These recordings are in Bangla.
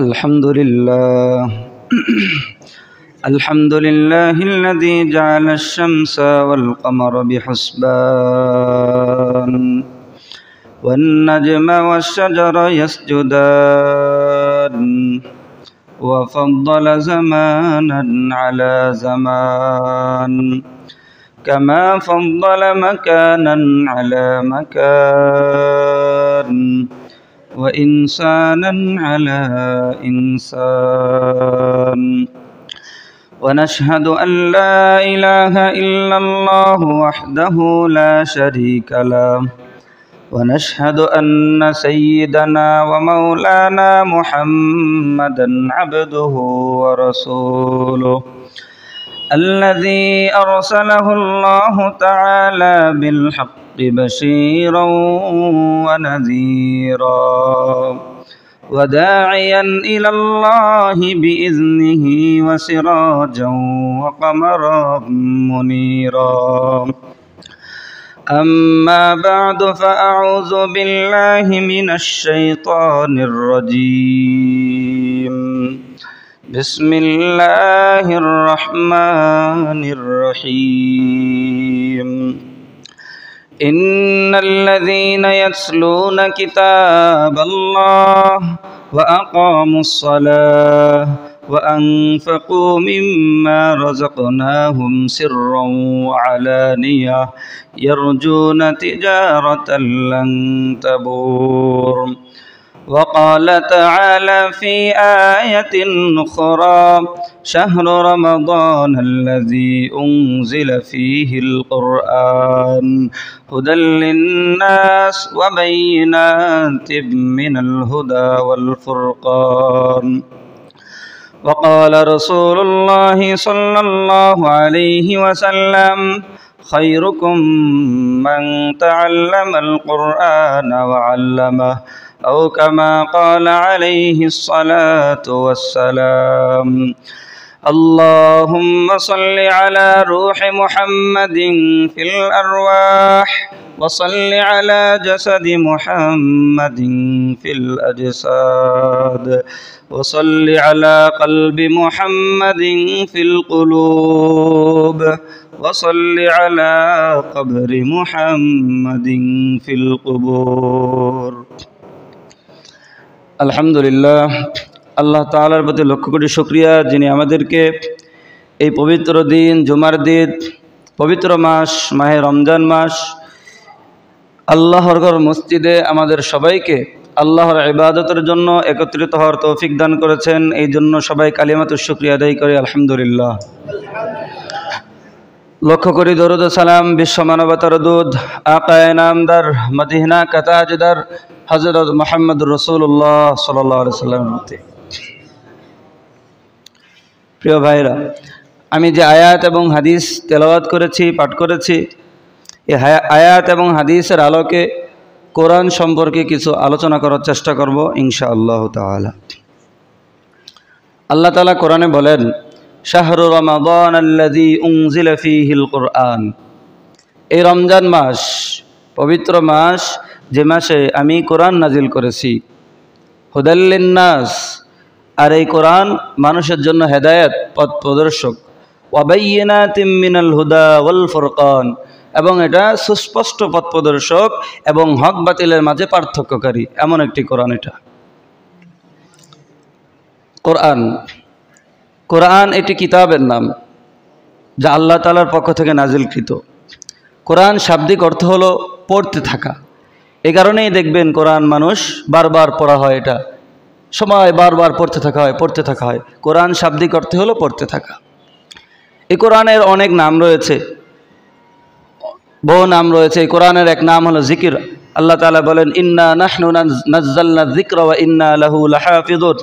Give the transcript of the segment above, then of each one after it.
الحمد لله الحمد لله الذي جعل الشمس والقمر بحسبان والنجم والشجر يسجدان وفضل زمانا على زمان كما فضل مكانا على مكان وإنسانا على إنسان ونشهد أن لا إله إلا الله وحده لا شريك له ونشهد أن سيدنا ومولانا محمدا عبده ورسوله الذي أرسله الله تعالى بالحق بشيرا ونذيرا وداعيا إلى الله بإذنه وسراجا وقمرا منيرا أما بعد فأعوذ بالله من الشيطان الرجيم بسم الله الرحمن الرحيم إن الذين يتلون كتاب الله وأقاموا الصلاة وأنفقوا مما رزقناهم سرا وعلانية يرجون تجارة لن تبور وقال تعالى في آية أخرى شهر رمضان الذي أنزل فيه القرآن هدى للناس وبينات من الهدى والفرقان وقال رسول الله صلى الله عليه وسلم خيركم من تعلم القرآن وعلمه أو كما قال عليه الصلاة والسلام اللهم صل على روح محمد في الأرواح وصل على جسد محمد في الأجساد وصل على قلب محمد في القلوب وصل على قبر محمد في القبور আলহামদুলিল্লাহ আল্লাহ তাআলার প্রতি লক্ষ কোটি শুকরিয়া যিনি আমাদেরকে এই পবিত্র দিন জুমার দিন পবিত্র মাস মাহে রমজান মাস আল্লাহর ঘর মসজিদে আমাদের সবাইকে আল্লাহর ইবাদতের জন্য একত্রিত হওয়ার তৌফিক দান করেছেন। এই জন্য সবাই কালিমাতুশ শুকরিয়া আদায় করি আলহামদুলিল্লাহ। লক্ষ্য করি দরুদ ও সালাম বিশ্ব মানবতার দূত আকায়ে নামদার মদিনা কা তাজদার হযরত মুহাম্মদুর রাসূলুল্লাহ সাল্লাল্লাহু আলাইহি ওয়াসাল্লামের প্রতি। প্রিয় ভাইরা, আমি যে আয়াত এবং হাদিস তেলাওয়াত করেছি, পাঠ করেছি, এই আয়াত এবং হাদিসের আলোকে কোরআন সম্পর্কে কিছু আলোচনা করার চেষ্টা করব ইনশাআল্লাহ তাআলা। আল্লাহ তাআলা কোরআনে বলেন শাহরু রমাদান আল্লাযী উনজিলা ফীহিল কুরআন, এই রমজান মাস পবিত্র মাস, যে মাসে আমি কোরআন নাজিল করেছি। হুদাল লিন্নাস, আর এই কোরআন মানুষের জন্য হেদায়েত, পথ প্রদর্শক। ওয়া বাইয়িনাতিম মিনাল হুদা ওয়াল ফুরকান, এবং এটা সুস্পষ্ট পথ প্রদর্শক এবং হক বাতিলের মাঝে পার্থক্যকারী, এমন একটি কোরআন এটা। কোরআন এটি কিতাবের নাম যা আল্লাহ তাআলার পক্ষ থেকে নাজিলকৃত। কোরআন শাব্দিক অর্থ হলো পড়তে থাকা। এই কারণেই দেখবেন কোরআন মানুষ বারবার পড়া হয়, এটা সময় বারবার পড়তে থাকা হয়। কোরআন শাব্দিক অর্থে হলো পড়তে থাকা। এই কোরআনের অনেক নাম রয়েছে, বহু নাম রয়েছে। এই কোরআনের এক নাম হলো জিকির। আল্লাহ তাআলা বলেন ইন্না নাহনু নাযালনা যিকরা ওয়া ইন্না লাহু লাহাফিযুন।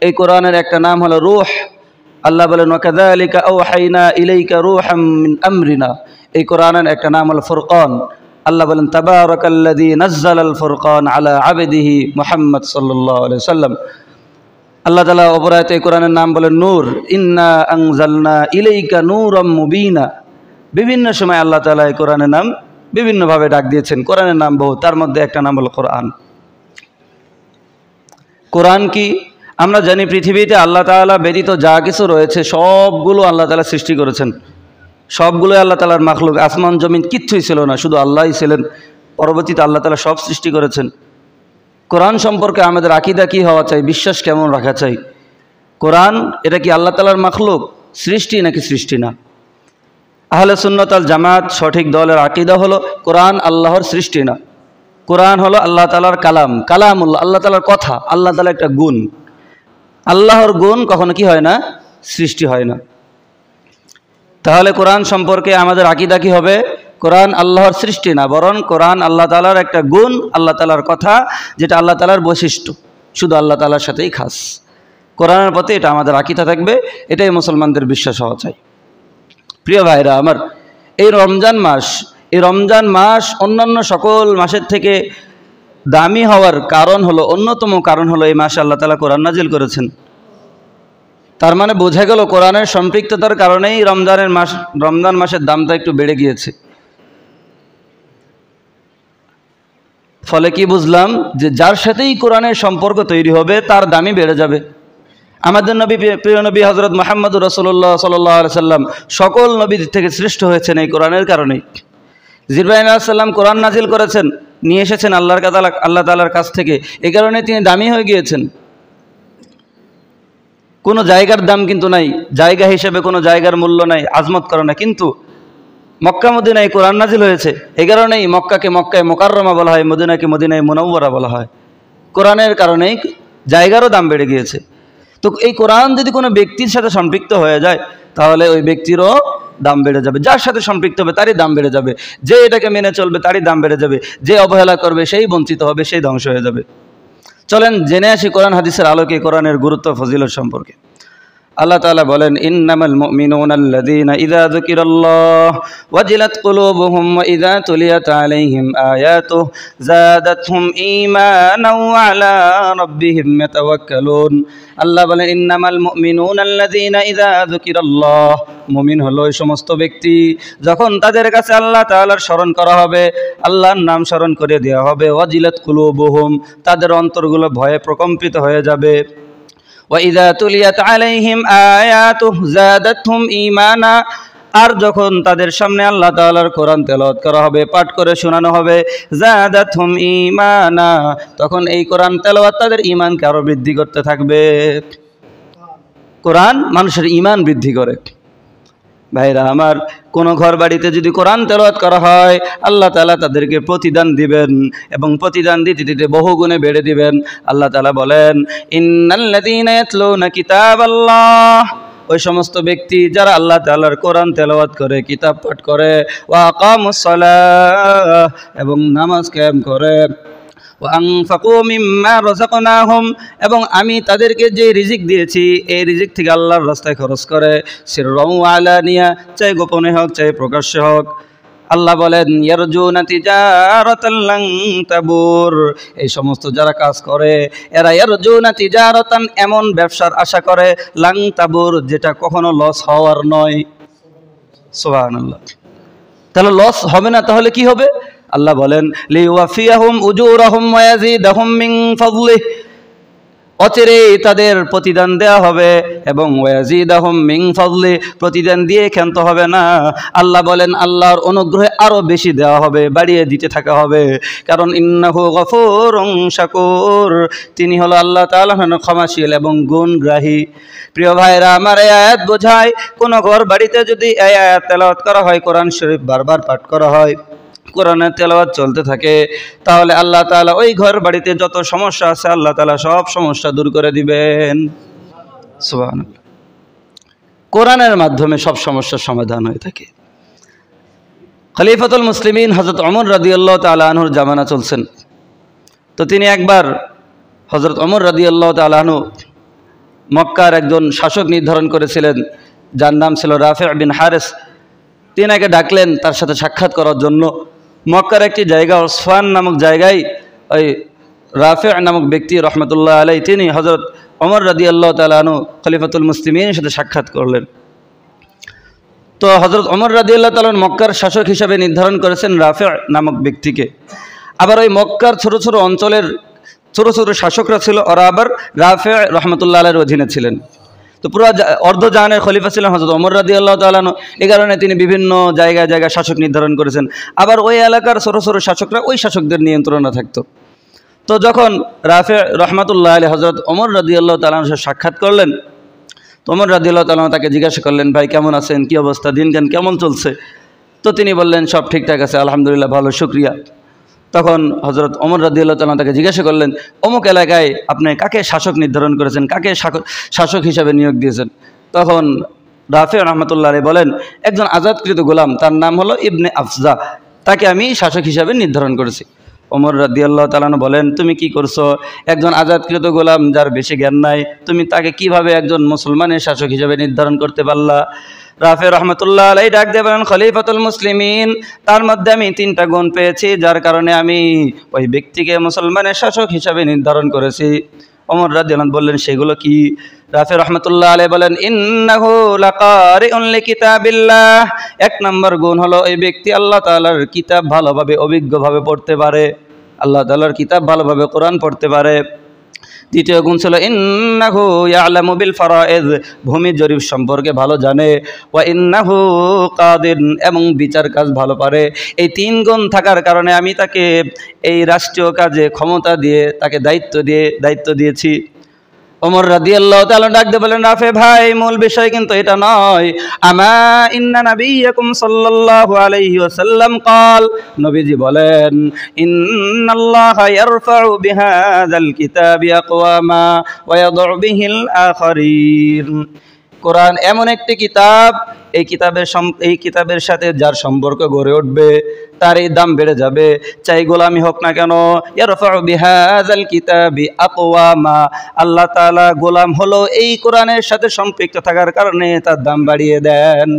এই কোরআনের একটা নাম হলো রূহ। আল্লাহ বলেন ওয়া কাযালিকা আওহাইনা ইলাইকা রূহাম মিন আমরিনা। এই কোরআনের একটা নাম হলো ফুরকান। আল্লাহ বলেন তাবারাকাল্লাযী নাযালাল ফুরকান আলা আবদিহি মুহাম্মদ সাল্লাল্লাহু আলাইহি ওয়াসাল্লাম। আল্লাহ তাআলা অপর আয়াতে এই কোরআনের নাম বলেন নূর, ইন্না আনজালনা ইলাইকা নূরাম মুবিনা। বিভিন্ন সময় আল্লাহ তাআলা এই কোরআনের নাম বিভিন্নভাবে ডাক দিয়েছেন। কোরআনের নাম বহু, তার মধ্যে একটা নাম হলো কোরআন। কোরআন কি? আমরা জানি পৃথিবীতে আল্লাহ তাআলা ব্যতীত যা কিছু রয়েছে সবগুলো আল্লাহ তাআলা সৃষ্টি করেছেন, সবগুলোই আল্লাহ তাআলার মাখলুক। আসমান জমিন কিচ্ছুই ছিল না, শুধু আল্লাহই ছিলেন। পরবর্তীতে আল্লাহ তাআলা সব সৃষ্টি করেছেন। কোরআন সম্পর্কে আমাদের আকীদা কী হওয়া চাই, বিশ্বাস কেমন রাখা চাই? কোরআন এটা কি আল্লাহ তাআলার মাখলুক, সৃষ্টি নাকি সৃষ্টি না? আহলে সুন্নাত আল জামাত সঠিক দলের আকীদা হলো কোরআন আল্লাহর সৃষ্টি না, কোরআন হলো আল্লাহ তাআলার কালাম, কালামুল্লাহ, আল্লাহ তাআলার কথা, আল্লাহ তাআলার একটা গুণ। আল্লাহর গুণ কখনো কি হয় না? সৃষ্টি হয় না। তাহলে কোরআন সম্পর্কে আমাদের আকীদা কি হবে? কোরআন আল্লাহর সৃষ্টি না, বরং কোরআন আল্লাহ তাআলার একটা গুণ, আল্লাহ তাআলার কথা, যেটা আল্লাহ তাআলার বৈশিষ্ট্য, শুধু আল্লাহ তাআলার সাথেই খাস। কোরআনের প্রতি এটা আমাদের আকীদা থাকবে, এটাই মুসলমানদের বিশ্বাস হওয়া চাই। প্রিয় ভাইরা আমার, এই রমজান মাস অন্যান্য সকল মাসের থেকে দামি হওয়ার কারণ হলো, অন্যতম কারণ হলো এই মাসে আল্লাহ তাআলা কোরআন নাজিল করেছেন। তার মানে বোঝা গেল কোরআনের সম্পৃক্ততার কারণেই রমজান মাসের দামটা একটু বেড়ে গিয়েছে। ফলে কি বুঝলাম? যে যার সাথেই কোরআনের সম্পর্ক তৈরি হবে তার দামই বেড়ে যাবে। আমাদের নবী, প্রিয় নবী হযরত মুহাম্মদুর রাসূলুল্লাহ সাল্লাল্লাহু আলাইহি সাল্লাম সকল নবীর থেকে শ্রেষ্ঠ হয়েছেন এই কোরআনের কারণেই। জিবরাইল আলাইহিস সালাম কোরআন নাজিল করেছেন, নিয়ে এসেছেন আল্লাহ তাআলার কাছ থেকে, এই কারণে তিনি দামি হয়ে গিয়েছেন। কোনো জায়গার দাম কিন্তু নাই, জায়গা হিসেবে কোনো জায়গার মূল্য নাই, আজমত করে না। কিন্তু মক্কা মদিনায় কোরআন নাজিল হয়েছে, এই কারণেই মক্কাকে মক্কায়ে মুকাররমা বলা হয়, মদিনাকে মদিনায়ে মুনাওয়ারা বলা হয়। কোরআনের কারণেই জায়গারও দাম বেড়ে গিয়েছে। তো এই কোরআন যদি কোনো ব্যক্তির সাথে সম্পৃক্ত হয়ে যায় তাহলে ওই ব্যক্তিরও দাম বেড়ে যাবে। যার সাথে সম্পৃক্ত হবে তারই দাম বেড়ে যাবে, যে এটাকে মেনে চলবে তারই দাম বেড়ে যাবে, যে অবহেলা করবে সেই বঞ্চিত হবে, সেই ধ্বংস হয়ে যাবে। চলেন জেনে আসি কোরআন হাদিসের আলোকে কোরআনের গুরুত্ব ফজিলত সম্পর্কে। আল্লাহ তাআলা বলেন, ইন্নামাল মুমিনুনা আল্লাযীনা ইযা যুকিরাল্লাহু ওয়াজিলাত কুলুবুহুম ওয়া ইযা তুলিয়াত আলাইহিম আয়াতুহু যাদাতহুম ঈমানান ওয়া আলা রাব্বিহিম ইয়াতাওয়াক্কালুন। আল্লাহ বলেন, ইন্নামাল মুমিনুনা আল্লাযীনা ইযা যুকিরাল্লাহ, মুমিন হলো ওই সমস্ত ব্যক্তি যখন তাদের কাছে আল্লাহ তাআলার স্মরণ করা হবে, আল্লাহর নাম স্মরণ করে দেওয়া হবে, ওয়াজিলাত কুলুবুহুম, তাদের অন্তরগুলো ভয়ে প্রকম্পিত হয়ে যাবে। وَإِذَا تُلِيَتْ عَلَيْهِمْ آيَاتُهُ زَادَتْهُمْ ঈমানা, আর যখন তাদের সামনে আল্লাহ তাআলার কোরআন তেলাওয়াত করা হবে, পাঠ করে শোনানো হবে, যাদাতহুম ঈমানা, তখন এই কোরআন তেলাওয়াত তাদের ঈমানকে আরো বৃদ্ধি করতে থাকবে। কোরআন মানুষের ঈমান বৃদ্ধি করে। ভাইরা আমার, কোনো ঘর বাড়িতে যদি কোরআন তেলাওয়াত করা হয় আল্লাহ তাআলা তাদেরকে প্রতিদান দিবেন, এবং প্রতিদান দিতে দিতে বহুগুণে বেড়ে দিবেন। আল্লাহ তাআলা বলেন, ইন্নাল্লাযীনা ইয়াতলুনা কিতাবাল্লাহ, ওই সমস্ত ব্যক্তি যারা আল্লাহ তাআলার কোরআন তেলাওয়াত করে, কিতাব পাঠ করে, ওয়া আকামুস সালাহ, এবং নামাজ কায়েম করে, ওয়ানফাকু মিম্মা রাযাকনাহুম, এবং আমি তাদেরকে যে রিজিক দিয়েছি এই রিজিক থেকে আল্লাহর রাস্তায় খরচ করে, সিররাও ওয়া আলানিয়া, চাই গোপনে হোক চাই প্রকাশ্যে হোক। আল্লাহ বলেন, ইয়ারজুনা তিজারাতান লান তাবুর, এই সমস্ত যারা কাজ করে এরা ইয়ারজুনা তিজারাতান, এমন ব্যবসার আশা করে, লান তাবুর, যেটা কখনো লস হওয়ার নয়। সুবহানাল্লাহ। তাহলে লস হবে না, তাহলে কি হবে? আল্লাহ বলেন, লিওয়াফিয়াহুম উজুরাহুম ওয়া ইয়াজিদাহুম মিন ফাদলিহি, অচিরেই তাদের প্রতিদান দেওয়া হবে, এবং ওয়াজিদাহুম মিন ফাদলি, প্রতিদান দিয়ে ক্ষান্ত হবে না। আল্লাহ বলেন, আল্লাহর অনুগ্রহে আরো বেশি দেওয়া হবে, বাড়িয়ে দিতে থাকা হবে, কারণ ইন্নাহু গফুরুন শাকুর, তিনি হলো আল্লাহ তাআলা ক্ষমাশীল এবং গুণগ্রাহী। প্রিয় ভাইরা আমার, এই আয়াত বোঝায় কোন ঘর বাড়িতে যদি এই আয়াত তেলাওয়াত করা হয়, কোরআন শরীফ বারবার পাঠ করা হয়, কোরআনের তেলাওয়াত চলতে থাকে, তাহলে আল্লাহ তাআলা ওই ঘর বাড়িতে যত সমস্যা আছে আল্লাহ তাআলা সব সমস্যা দূর করে দিবেন। সুবহানাল্লাহ। কোরআনের মাধ্যমে সব সমস্যার সমাধান হয়ে থাকে। খলিফাতুল মুসলিমিন হযরত ওমর রাদিয়াল্লাহু তাআলা আনহুর জামানা চলছেন। তো তিনি একবার, হযরত ওমর রাদিয়াল্লাহু তাআলা আনহু মক্কার একজন শাসক নির্ধারণ করেছিলেন, যার নাম ছিল রাফি' বিন হারিস। তিনাকে ডাকলেন তার সাথে সাক্ষাৎ করার জন্য। মক্কার একটি জায়গা উসফান নামক জায়গায় ওই রাফি' নামক ব্যক্তি রহমতুল্লাহ আলাইহি, তিনি হযরত ওমর রাদিয়াল্লাহু তাআলা আনহু খলিফাতুল মুসলিমিনের সাথে সাক্ষাৎ করলেন। তো হযরত ওমর রাদিয়াল্লাহু তাআলা মক্কার শাসক হিসাবে নির্ধারণ করেছেন রাফি' নামক ব্যক্তিকে। আবার ওই মক্কার ছোট ছোট অঞ্চলের ছোটো ছোটো শাসকরা ছিল, ওরা আবার রাফে রহমতুল্লাহ আলাইহির অধীনে ছিলেন। তো পুরো অর্ধ জাহানের খলিফা ছিলেন হযরত ওমর রাদিয়াল্লাহু তাআলা আনহু। এই কারণে তিনি বিভিন্ন জায়গায় জায়গায় শাসক নির্ধারণ করেছেন। আবার ওই এলাকার ছোটো ছোটো শাসকরা ওই শাসকদের নিয়ন্ত্রণে থাকতো। তো যখন রাফে রহমতুল্লাহ আলাইহি হযরত ওমর রাদিয়াল্লাহু তাআলা আনহুর সাথে সাক্ষাৎ করলেন, তো ওমর রাদিয়াল্লাহু তাআলা তাকে জিজ্ঞাসা করলেন, ভাই কেমন আছেন, কী অবস্থা, দিনকান কেমন চলছে? তো তিনি বললেন, সব ঠিকঠাক আছে, আলহামদুলিল্লাহ, ভালো, শুকরিয়া। তখন হযরত ওমর রাদিয়াল্লাহু তাআলা তাকে জিজ্ঞাসা করলেন, অমুক এলাকায় আপনি কাকে শাসক নির্ধারণ করেছেন, কাকে শাসক হিসাবে নিয়োগ দিয়েছেন? তখন রাফে রহমতুল্লাহ আলাইহি বলেন, একজন আজাদকৃত গোলাম, তার নাম হলো ইবনে আফজা, তাকে আমি শাসক হিসাবে নির্ধারণ করেছি। ওমর রাদিয়াল্লাহু তাআলা বলেন, তুমি কি করছো? একজন আজাদকৃত গোলাম যার বেশি জ্ঞান নাই, তুমি তাকে কিভাবে একজন মুসলমানের শাসক হিসাবে নির্ধারণ করতে পারলা? রাফে রহমতুল্লাহ আলাইহি ডাক দিয়ে বলেন, খলিফাতুল মুসলিমিন, তার মধ্যে আমি 3টা গুণ পেয়েছি, যার কারণে আমি ওই ব্যক্তিকে মুসলমানের শাসক হিসাবে নির্ধারণ করেছি। ওমর রাদিয়াল্লাহু আনহু বললেন, সেগুলো কি? রাফে রহমতুল্লাহ আলাইহি বলেন, ইন্নাহু লাকারিউন লিকিতাবিল্লাহ, 1 নম্বর গুণ হলো এই ব্যক্তি আল্লাহ তাআলার কিতাব ভালোভাবে অভিজ্ঞভাবে পড়তে পারে, আল্লাহ তাআলার কিতাব ভালোভাবে কোরআন পড়তে পারে। 2য় গুণ ছিল ইন্নাহু ইয়ালামু বিল ফারাইজ, ভূমি জরিপ সম্পর্কে ভালো জানে, ওয়া ইন্নাহু কাদির, এবং বিচার কাজ ভালো পারে। এই 3 গুণ থাকার কারণে আমি তাকে এই রাষ্ট্রীয় কাজে ক্ষমতা দিয়ে, তাকে দায়িত্ব দিয়েছি। ওমর রাদিয়াল্লাহু তাআলা ডাক দিয়ে বলেন, রাফে ভাই, মূল বিষয় কিন্তু এটা নয়। আমা ইন্না নাবিয়্যাকুম সাল্লাল্লাহু আলাইহি ওয়াসাল্লাম ক্বাল, নবীজি বলেন, ইন্নাল্লাহা ইয়ারফাউ বিহাযাল কিতাবি আকওয়ামা ওয়া ইয়াদউ বিহিল আখারিন। কোরআন এমন একটি কিতাব, এই কিতাবের সাথে যার সম্পর্ক গড়ে উঠবে তার এই দাম বেড়ে যাবে, চাই গোলামি হোক না কেন। ইয়ারফাউ বিহাযাল কিতাবি আকওয়ামা, আল্লাহ তাআলা গোলাম হলো এই কোরআনের সাথে সম্পৃক্ত থাকার কারণে তার দাম বাড়িয়ে দেন।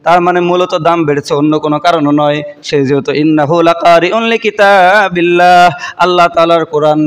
তার মানে মূলত দাম বেড়েছে, অন্য কোনো কারণও নয়। সে যেহেতু ইন্নাহু লাকারিউন লিকিতাবিল্লাহ, আল্লাহ তাআলার কোরআন